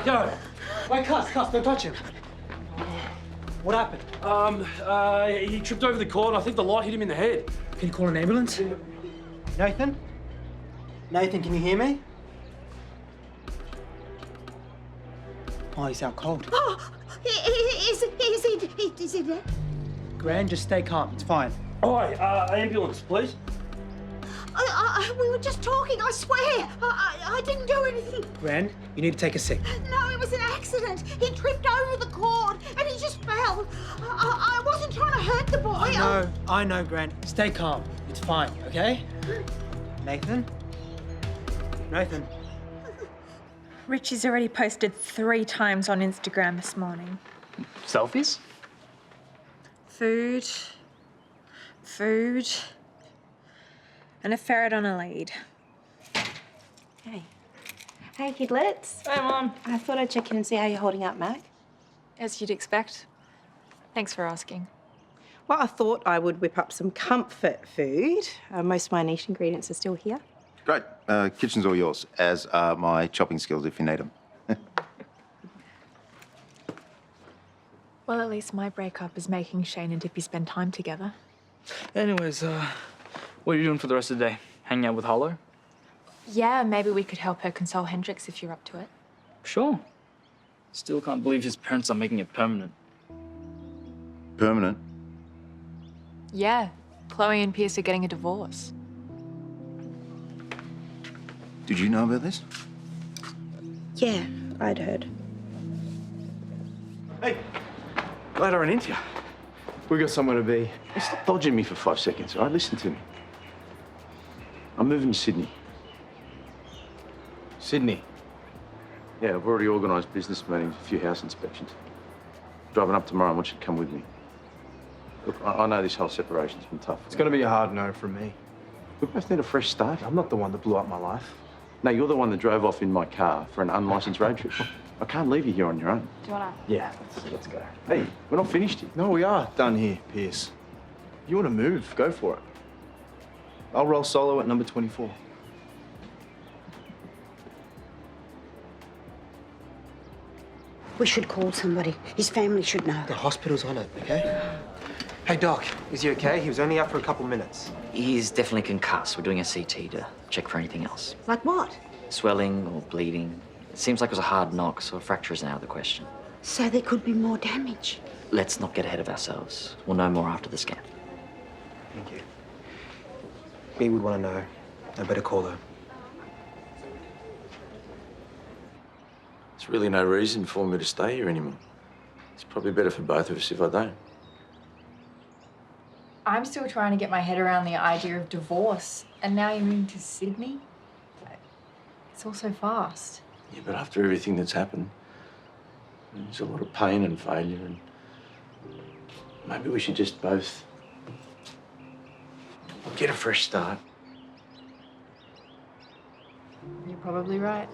Go. Wait, Cuss, don't touch him. What happened? He tripped over the cord. I think the light hit him in the head. Can you call an ambulance? Nathan? Nathan, can you hear me? Oh, he's out cold. Oh, is he dead? Gran, just stay calm. It's fine. Oi, ambulance, please. We were just talking, I swear. I didn't do anything. Gran, you need to take a seat. No, it was an accident. He tripped over the cord and he just fell. I wasn't trying to hurt the boy. I know, Gran. Stay calm. It's fine, okay? Nathan? Nathan? Richie's already posted 3 times on Instagram this morning. Selfies? Food, and a ferret on a lead. Hey. Hey, kidlets. Hi, Mom. I thought I'd check in and see how you're holding up, Mac. As you'd expect. Thanks for asking. Well, I thought I would whip up some comfort food. Most of my niche ingredients are still here. Great. Kitchen's all yours, as are my chopping skills if you need them. Well, at least my breakup is making Shane and Dipi spend time together. Anyways, what are you doing for the rest of the day? Hanging out with Hollow? Yeah, maybe we could help her console Hendrix if you're up to it. Sure. Still can't believe his parents are making it permanent. Permanent? Yeah, Chloe and Pierce are getting a divorce. Did you know about this? Yeah, I'd heard. Hey, glad I ran into you. We got somewhere to be. Hey, stop dodging me for 5 seconds, all right? Listen to me. I'm moving to Sydney. Sydney? Yeah, I've already organised business meetings, a few house inspections. Driving up tomorrow, I want you to come with me. Look, I know this whole separation's been tough. It's going to be a hard no from me. We both need a fresh start. I'm not the one that blew up my life. No, you're the one that drove off in my car for an unlicensed road trip. I can't leave you here on your own. Do you wanna? Yeah, let's go. Hey, we're not finished yet. No, we are done here, Pierce. You want to move, go for it. I'll roll solo at number 24. We should call somebody. His family should know. The hospital's on it, okay? Hey, Doc, is he okay? He was only out for a couple minutes. He's definitely concussed. We're doing a CT to check for anything else. Like what? Swelling or bleeding. It seems like it was a hard knock, so a fracture isn't out of the question. So there could be more damage. Let's not get ahead of ourselves. We'll know more after the scan. Thank you. Me would want to know. I better call her. There's really no reason for me to stay here anymore. It's probably better for both of us if I don't. I'm still trying to get my head around the idea of divorce, and now you're moving to Sydney? It's all so fast. Yeah, but after everything that's happened, there's a lot of pain and failure, and maybe we should just both get a fresh start. You're probably right.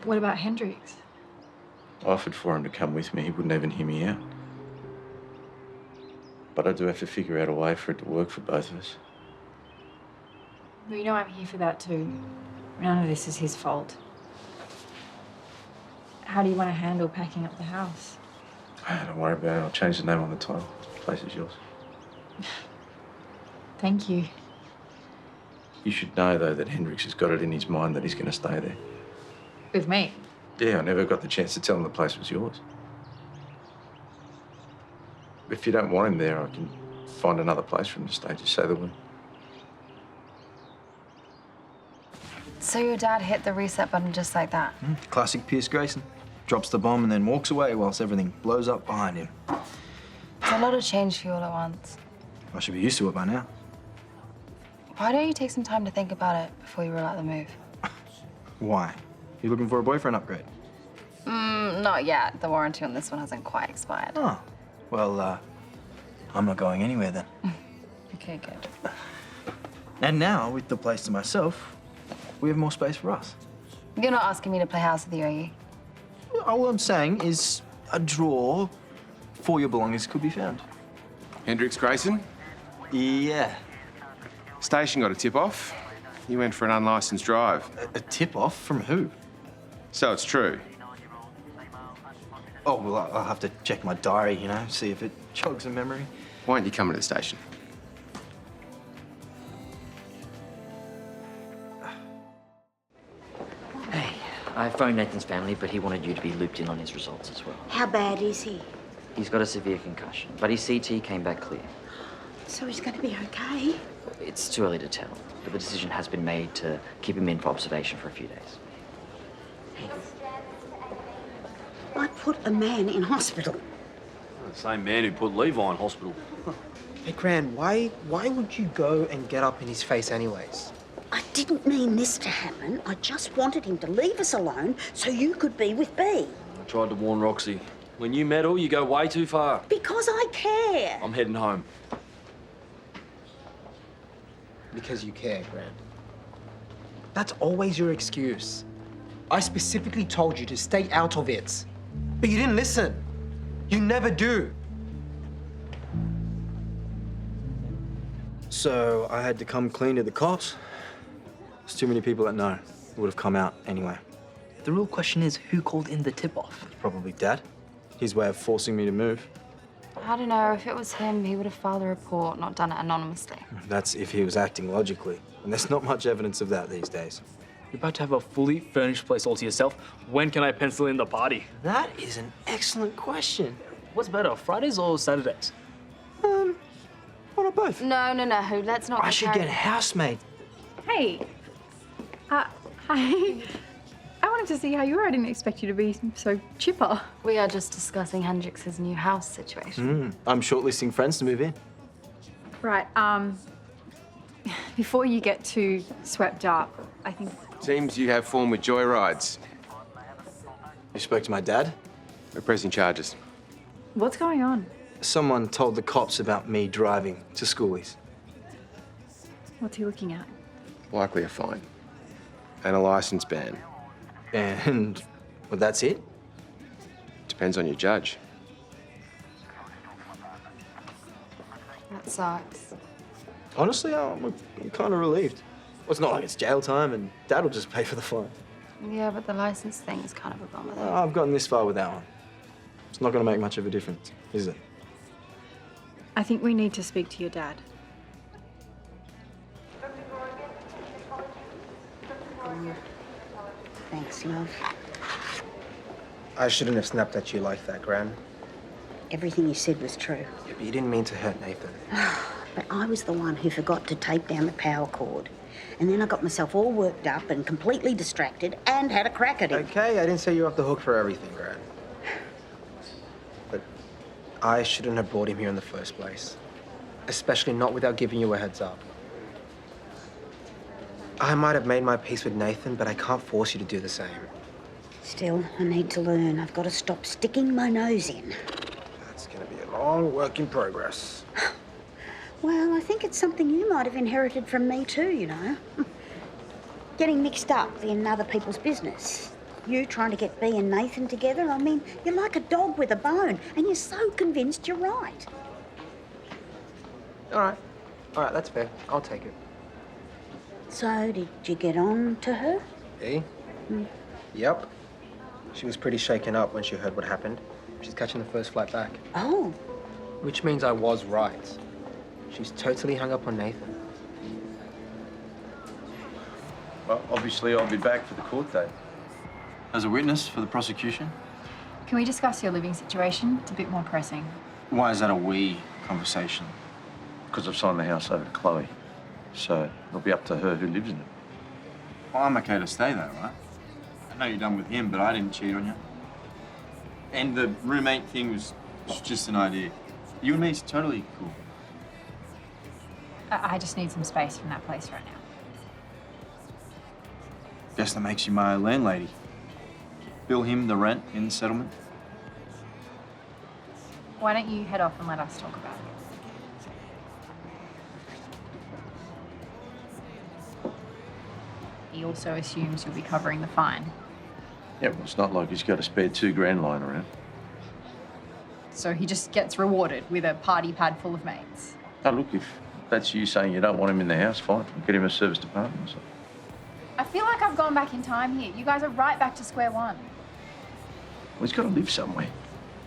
What about Hendrix? I offered for him to come with me. He wouldn't even hear me out. But I do have to figure out a way for it to work for both of us. Well, you know I'm here for that too. None of this is his fault. How do you want to handle packing up the house? Don't worry about it. I'll change the name on the title. The place is yours. Thank you. You should know, though, that Hendrix has got it in his mind that he's going to stay there. With me? Yeah, I never got the chance to tell him the place was yours. If you don't want him there, I can find another place for him to stay. Just say the word. So your dad hit the reset button just like that? Classic Pierce Grayson. Drops the bomb and then walks away whilst everything blows up behind him. It's a lot of change for you all at once. I should be used to it by now. Why don't you take some time to think about it before you roll out the move? Why? You looking for a boyfriend upgrade? Not yet. The warranty on this one hasn't quite expired. Oh. Well, I'm not going anywhere then. Okay, good. And now, with the place to myself, we have more space for us. You're not asking me to play house with you, are you? All I'm saying is a drawer for your belongings could be found. Hendrix Grayson? Yeah. Station got a tip-off. You went for an unlicensed drive. A tip-off? From who? So it's true. Oh, well, I'll have to check my diary, you know, see if it jogs a memory. Why aren't you coming to the station? Hey, I phoned Nathan's family, but he wanted you to be looped in on his results as well. How bad is he? He's got a severe concussion, but his CT came back clear. So he's going to be okay? It's too early to tell, but the decision has been made to keep him in for observation for a few days. I put a man in hospital. The same man who put Levi in hospital. Hey, Gran, why would you go and get up in his face anyways? I didn't mean this to happen. I just wanted him to leave us alone so you could be with B. I tried to warn Roxy. When you meddle, you go way too far. Because I care. I'm heading home. Because you care, Gran. That's always your excuse. I specifically told you to stay out of it. But you didn't listen. You never do. So I had to come clean to the cops. There's too many people that know. It would have come out anyway. The real question is, who called in the tip-off? Probably Dad. His way of forcing me to move. I don't know. If it was him, he would have filed a report, not done it anonymously. That's if he was acting logically. And there's not much evidence of that these days. You're about to have a fully furnished place all to yourself. When can I pencil in the party? That is an excellent question. What's better, Fridays or Saturdays? Why not both? No. Let's not. I should get a housemaid. Hey. Hi. I wanted to see how you were. I didn't expect you to be so chipper. We are just discussing Hendrix's new house situation. I'm shortlisting friends to move in. Right, before you get too swept up, I think... Seems you have form with joyrides. You spoke to my dad? We're pressing charges. What's going on? Someone told the cops about me driving to schoolies. What's he looking at? Likely a fine. And a license ban. And, well, that's it? Depends on your judge. That sucks. Honestly, I'm kind of relieved. Well, it's not like it's jail time and Dad will just pay for the fine. Yeah, but the license thing is kind of a bummer, though. I've gotten this far with that one. It's not going to make much of a difference, is it? I think we need to speak to your dad. Thanks, love. I shouldn't have snapped at you like that, Gran. Everything you said was true. Yeah, but you didn't mean to hurt Nathan. But I was the one who forgot to tape down the power cord. And then I got myself all worked up and completely distracted and had a crack at him. Okay, I didn't say you were off the hook for everything, Gran. But I shouldn't have brought him here in the first place. Especially not without giving you a heads up. I might have made my peace with Nathan, but I can't force you to do the same. Still, I need to learn. I've got to stop sticking my nose in. That's going to be a long work in progress. Well, I think it's something you might have inherited from me too, you know. Getting mixed up in other people's business. You trying to get B and Nathan together. I mean, you're like a dog with a bone, and you're so convinced you're right. All right, that's fair. I'll take it. So, did you get on to her? E? Yep. She was pretty shaken up when she heard what happened. She's catching the first flight back. Oh. Which means I was right. She's totally hung up on Nathan. Well, obviously I'll be back for the court date. As a witness for the prosecution? Can we discuss your living situation? It's a bit more pressing. Why is that a we conversation? Because I've signed the house over to Chloe. So it'll be up to her who lives in it. Well, I'm okay to stay though, right? I know you're done with him, but I didn't cheat on you. And the roommate thing was just an idea. You and me's totally cool. I just need some space from that place right now. Guess that makes you my landlady. Bill him the rent in the settlement. Why don't you head off and let us talk about it? He also assumes you'll be covering the fine. Yeah, well, it's not like he's got a spare $2,000 lying around. So he just gets rewarded with a party pad full of mates. Oh, look, if that's you saying you don't want him in the house, fine. Get him a service department or something. I feel like I've gone back in time here. You guys are right back to square one. Well, he's got to live somewhere.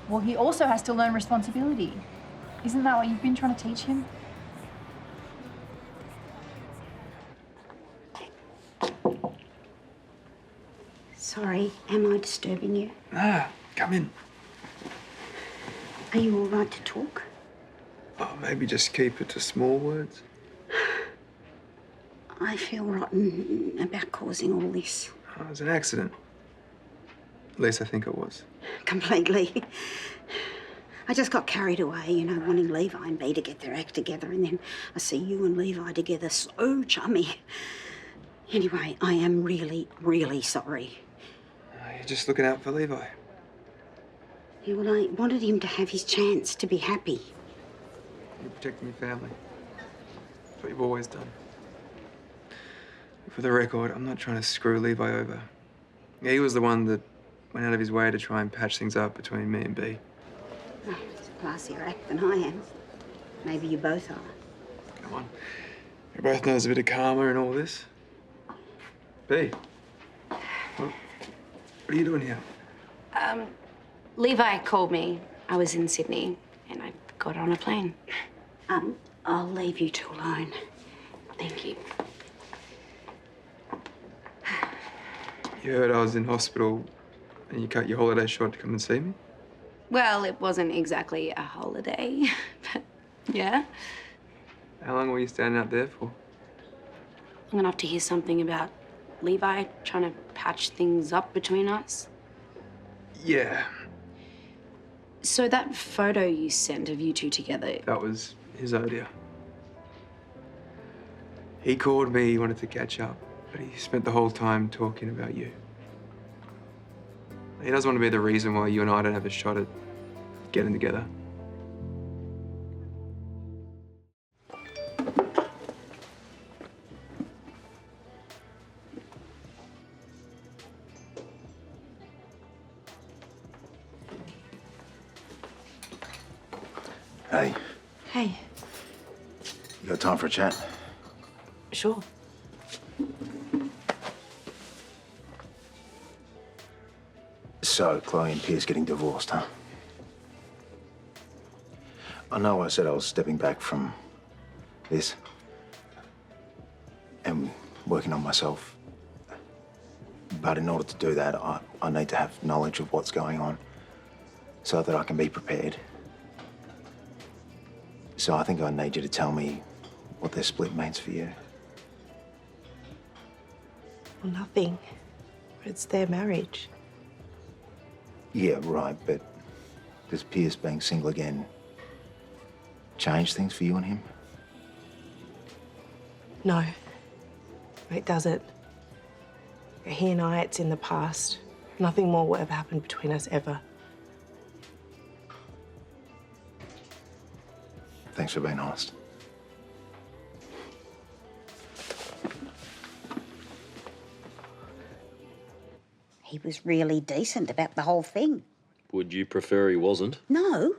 Well, he also has to learn responsibility. Isn't that what you've been trying to teach him? Sorry, am I disturbing you? Ah, come in. Are you all right to talk? Oh, maybe just keep it to small words. I feel rotten about causing all this. Oh, it was an accident. At least I think it was. Completely. I just got carried away, you know, wanting Levi and me to get their act together, and then I see you and Levi together, so chummy. Anyway, I am really, really sorry. You're just looking out for Levi. Yeah, well, I wanted him to have his chance to be happy. You're protecting your family. That's what you've always done. For the record, I'm not trying to screw Levi over. Yeah, he was the one that went out of his way to try and patch things up between me and B. Oh, he's a classier act than I am. Maybe you both are. Come on. We both know there's a bit of karma in all this. B, what are you doing here? Levi called me. I was in Sydney and I got on a plane. I'll leave you two alone. Thank you. You heard I was in hospital and you cut your holiday short to come and see me? Well, it wasn't exactly a holiday, but yeah. How long were you standing out there for? Long enough to hear something about Levi trying to patch things up between us. Yeah. So that photo you sent of you two together... That was his idea. He called me, he wanted to catch up, but he spent the whole time talking about you. He doesn't want to be the reason why you and I don't have a shot at getting together. Hey, Hey. you got time for a chat? Sure. So, Chloe and Piers getting divorced, huh? I know I said I was stepping back from this and working on myself. But in order to do that, I need to have knowledge of what's going on so that I can be prepared. So I think I need you to tell me what their split means for you. Well, nothing. It's their marriage. Yeah, right, but does Piers being single again change things for you and him? No, it doesn't. He and I, it's in the past. Nothing more will ever happen between us, ever. Thanks for being honest. He was really decent about the whole thing. Would you prefer he wasn't? No,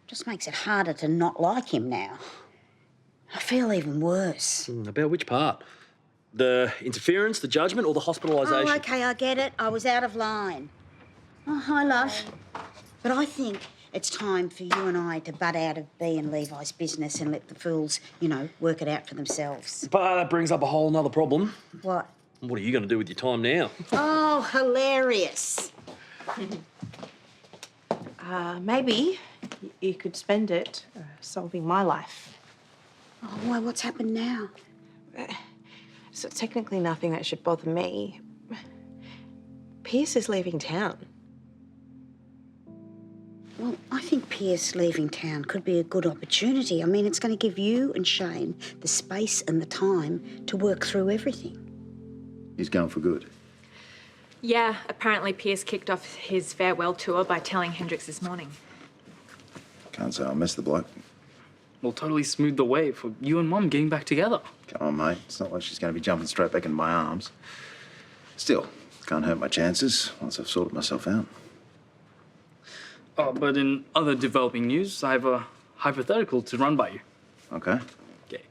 just makes it harder to not like him now. I feel even worse. About which part? The interference, the judgment, or the hospitalisation? Oh, OK, I get it. I was out of line. Oh, hi, love. But I think it's time for you and I to butt out of B and Levi's business and let the fools, you know, work it out for themselves. But that brings up a whole nother problem. What? What are you going to do with your time now? Oh, hilarious. Maybe you could spend it solving my life. Oh, why, what's happened now? So technically nothing that should bother me. Pierce is leaving town. Well, I think Pierce leaving town could be a good opportunity. I mean, it's going to give you and Shane the space and the time to work through everything. He's going for good. Yeah, apparently Pierce kicked off his farewell tour by telling Hendricks this morning. Can't say I missed the bloke. Will totally smooth the way for you and Mum getting back together. Come on, mate. It's not like she's going to be jumping straight back into my arms. Still, can't hurt my chances once I've sorted myself out. Oh, but in other developing news, I have a hypothetical to run by you. Okay. Okay.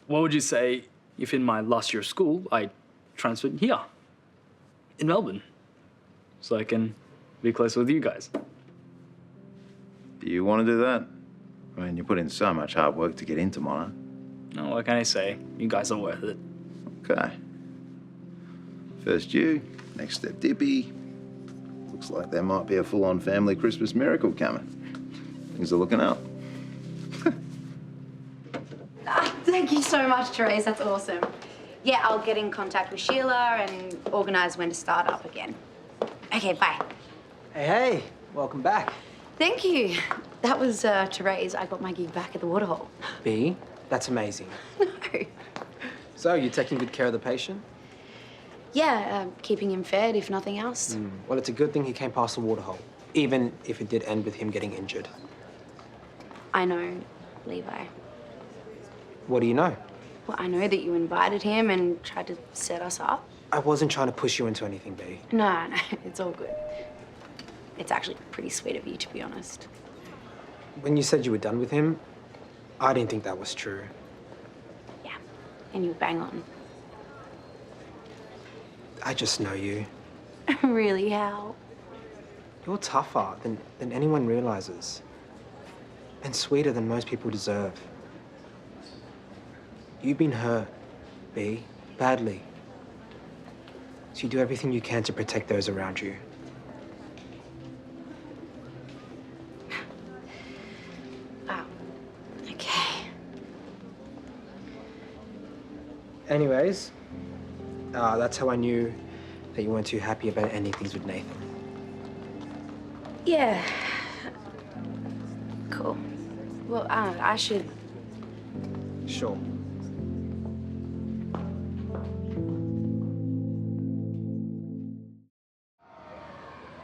What would you say if in my last year of school I transferred here, in Melbourne, so I can be closer with you guys. Do you want to do that? I mean, you put in so much hard work to get into Mono. No, what can I say? You guys are worth it. Okay. First you, next step Dipi. Looks like there might be a full-on family Christmas miracle coming. Things are looking up. Thank you so much, Terese. That's awesome. Yeah, I'll get in contact with Sheila and organise when to start up again. Okay, bye. Hey, welcome back. Thank you. That was Terese. I got my gig back at the Waterhole. B, that's amazing. No. So, you're taking good care of the patient? Yeah, keeping him fed, if nothing else. Well, it's a good thing he came past the Waterhole, even if it did end with him getting injured. I know, Levi. What do you know? Well, I know that you invited him and tried to set us up. I wasn't trying to push you into anything, B. No, it's all good. It's actually pretty sweet of you, to be honest. When you said you were done with him, I didn't think that was true. Yeah, and you bang on. I just know you. Really, how? You're tougher than anyone realizes. And sweeter than most people deserve. You've been hurt, B, badly. So you do everything you can to protect those around you. Oh, okay. Anyways, that's how I knew that you weren't too happy about ending things with Nathan. Yeah. Cool. Well, I should... Sure.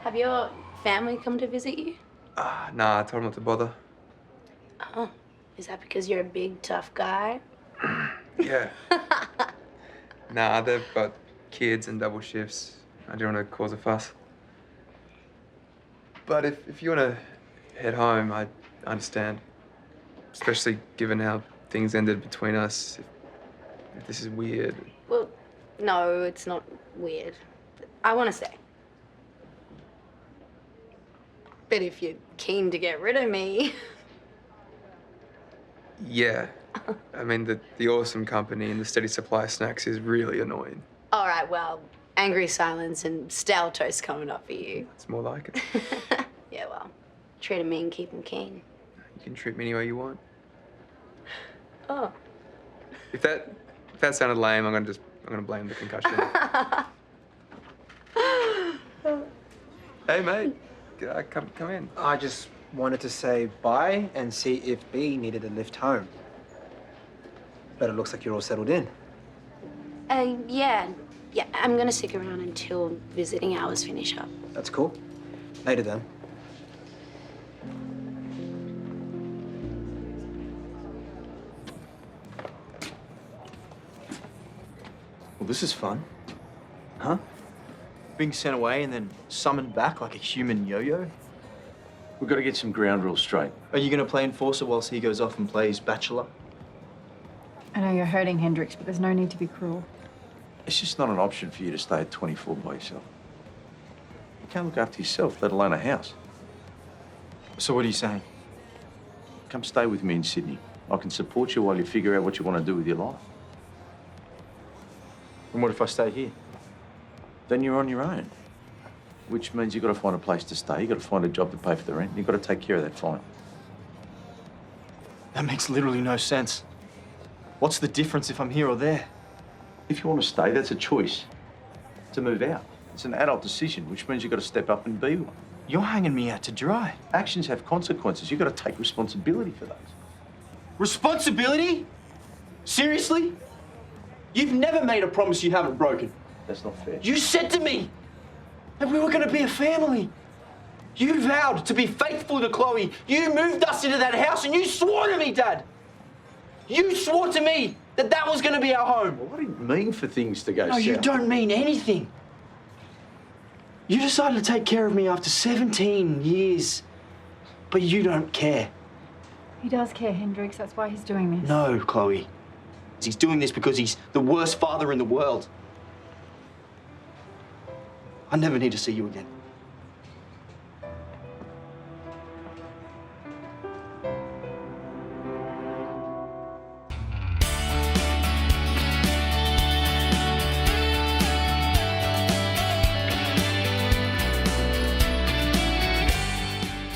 Have your family come to visit you? Nah, I told him not to bother. Oh, is that because you're a big, tough guy? Yeah. Nah, they've got kids and double shifts. I don't want to cause a fuss. But if you want to head home, I understand. Especially given how things ended between us. If this is weird. Well, no, it's not weird. I want to stay. But if you're keen to get rid of me... Yeah. I mean, the awesome company and the steady supply of snacks is really annoying. All right, well, angry silence and stale toast coming up for you. It's more like it. Yeah, well, treat him mean, keep him keen. You can treat me any way you want. Oh. If that sounded lame, I'm gonna blame the concussion. Hey, mate. Come in. I just wanted to say bye and see if B needed a lift home. But it looks like you're all settled in. Yeah, I'm gonna stick around until visiting hours finish up. That's cool. Later then. Well, this is fun. Huh? Being sent away and then summoned back like a human yo-yo? We've got to get some ground rules straight. Are you going to play enforcer whilst he goes off and plays bachelor? I know you're hurting Hendrix, but there's no need to be cruel. It's just not an option for you to stay at 24 by yourself. You can't look after yourself, let alone a house. So what are you saying? Come stay with me in Sydney. I can support you while you figure out what you want to do with your life. And what if I stay here? Then you're on your own. Which means you've got to find a place to stay, you've got to find a job to pay for the rent, you've got to take care of that fine. That makes literally no sense. What's the difference if I'm here or there? If you want to stay, that's a choice. To move out. It's an adult decision, which means you've got to step up and be one. You're hanging me out to dry. Actions have consequences. You've got to take responsibility for those. Responsibility? Seriously? You've never made a promise you haven't broken. That's not fair. You said to me that we were going to be a family. You vowed to be faithful to Chloe. You moved us into that house and you swore to me, Dad. You swore to me that that was going to be our home. Well, what did it mean for things to go No, south? you don't mean anything. You decided to take care of me after 17 years, but you don't care. He does care, Hendrix. That's why he's doing this. No, Chloe. He's doing this because he's the worst father in the world. I never need to see you again.